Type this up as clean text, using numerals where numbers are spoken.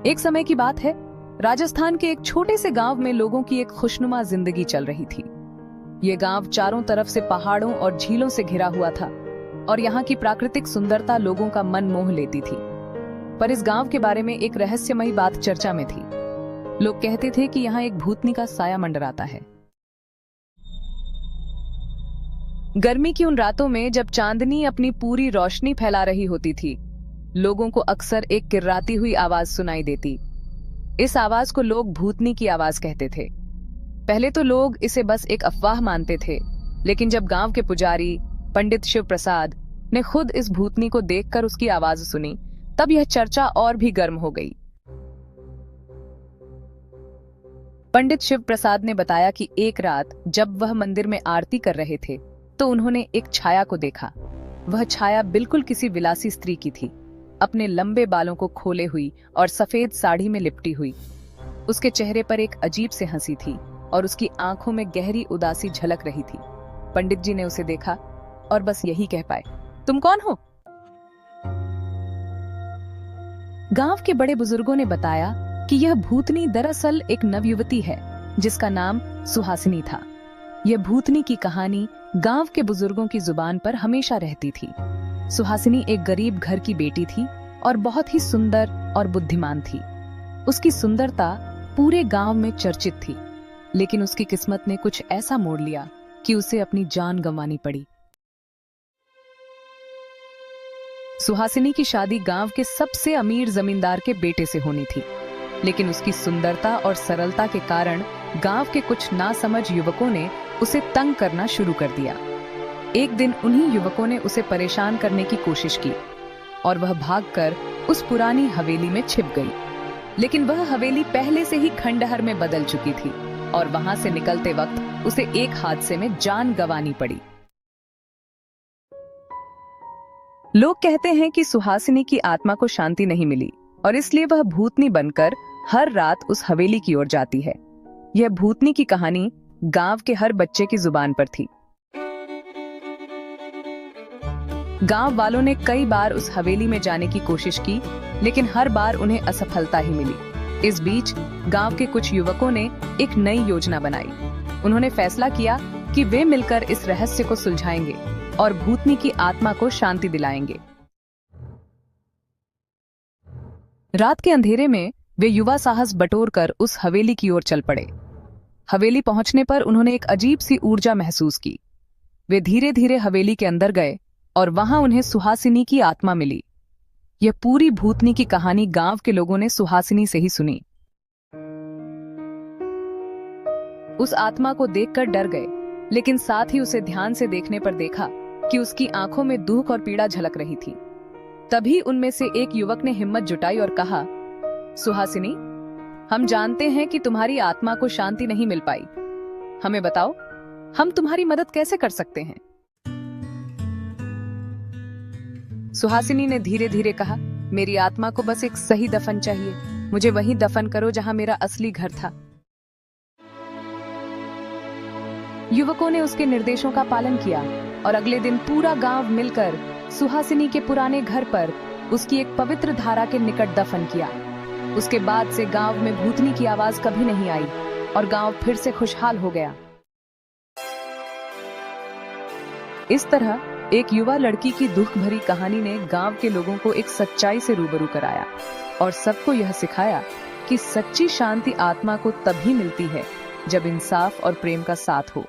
एक समय की बात है, राजस्थान के एक छोटे से गांव में लोगों की एक खुशनुमा जिंदगी चल रही थी। ये गांव चारों तरफ से पहाड़ों और झीलों से घिरा हुआ था और यहाँ की प्राकृतिक सुंदरता लोगों का मन मोह लेती थी। पर इस गांव के बारे में एक रहस्यमयी बात चर्चा में थी। लोग कहते थे कि यहाँ एक भूतनी का साया मंडराता है। गर्मी की उन रातों में जब चांदनी अपनी पूरी रोशनी फैला रही होती थी, लोगों को अक्सर एक किर्राती हुई आवाज सुनाई देती। इस आवाज को लोग भूतनी की आवाज कहते थे। पहले तो लोग इसे बस एक अफवाह मानते थे, लेकिन जब गांव के पुजारी पंडित शिव प्रसाद ने खुद इस भूतनी को देखकर उसकी आवाज सुनी, तब यह चर्चा और भी गर्म हो गई। पंडित शिव प्रसाद ने बताया कि एक रात जब वह मंदिर में आरती कर रहे थे, तो उन्होंने एक छाया को देखा। वह छाया बिल्कुल किसी विलासी स्त्री की थी, अपने लंबे बालों को खोले हुई और सफेद साड़ी में लिपटी हुई। उसके चेहरे पर एक अजीब से हंसी थी और उसकी आंखों में गहरी उदासी झलक रही थी। पंडित जी ने उसे देखा और बस यही कह पाए, तुम कौन हो? गांव के बड़े बुजुर्गों ने बताया कि यह भूतनी दरअसल एक नवयुवती है जिसका नाम सुहासिनी था। यह भूतनी की कहानी गांव के बुजुर्गों की जुबान पर हमेशा रहती थी। सुहासिनी एक गरीब घर की बेटी थी और बहुत ही सुंदर और बुद्धिमान थी। उसकी सुंदरता पूरे गांव में चर्चित थी, लेकिन उसकी किस्मत ने कुछ ऐसा मोड़ लिया कि उसे अपनी जान गंवानी पड़ी। सुहासिनी की शादी गांव के सबसे अमीर जमींदार के बेटे से होनी थी, लेकिन उसकी सुंदरता और सरलता के कारण गांव के कुछ नासमझ युवकों ने उसे तंग करना शुरू कर दिया। एक दिन उन्हीं युवकों ने उसे परेशान करने की कोशिश की और वह भागकर उस पुरानी हवेली में छिप गई। लेकिन वह हवेली पहले से ही खंडहर में बदल चुकी थी और वहां से निकलते वक्त उसे एक हादसे में जान गंवानी पड़ी। लोग कहते हैं कि सुहासिनी की आत्मा को शांति नहीं मिली और इसलिए वह भूतनी बनकर हर रात उस हवेली की ओर जाती है। यह भूतनी की कहानी गांव के हर बच्चे की जुबान पर थी। गांव वालों ने कई बार उस हवेली में जाने की कोशिश की, लेकिन हर बार उन्हें असफलता ही मिली। इस बीच गांव के कुछ युवकों ने एक नई योजना बनाई। उन्होंने फैसला किया कि वे मिलकर इस रहस्य को सुलझाएंगे और भूतनी की आत्मा को शांति दिलाएंगे। रात के अंधेरे में वे युवा साहस बटोरकर उस हवेली की ओर चल पड़े। हवेली पहुंचने पर उन्होंने एक अजीब सी ऊर्जा महसूस की। वे धीरे धीरे हवेली के अंदर गए और वहां उन्हें सुहासिनी की आत्मा मिली। यह पूरी भूतनी की कहानी गांव के लोगों ने सुहासिनी से ही सुनी। उस आत्मा को देखकर डर गए, लेकिन साथ ही उसे ध्यान से देखने पर देखा कि उसकी आंखों में दुख और पीड़ा झलक रही थी। तभी उनमें से एक युवक ने हिम्मत जुटाई और कहा, सुहासिनी, हम जानते हैं कि तुम्हारी आत्मा को शांति नहीं मिल पाई। हमें बताओ, हम तुम्हारी मदद कैसे कर सकते हैं? सुहासिनी ने धीरे धीरे कहा, मेरी आत्मा को बस एक सही दफन चाहिए। मुझे वहीं दफन करो जहां मेरा असली घर था। युवकों ने उसके निर्देशों का पालन किया और अगले दिन पूरा गांव मिलकर सुहासिनी के पुराने घर पर उसकी एक पवित्र धारा के निकट दफन किया। उसके बाद से गांव में भूतनी की आवाज कभी नहीं आई और गांव फिर से खुशहाल हो गया। इस तरह एक युवा लड़की की दुख भरी कहानी ने गांव के लोगों को एक सच्चाई से रूबरू कराया और सबको यह सिखाया कि सच्ची शांति आत्मा को तभी मिलती है जब इंसाफ और प्रेम का साथ हो।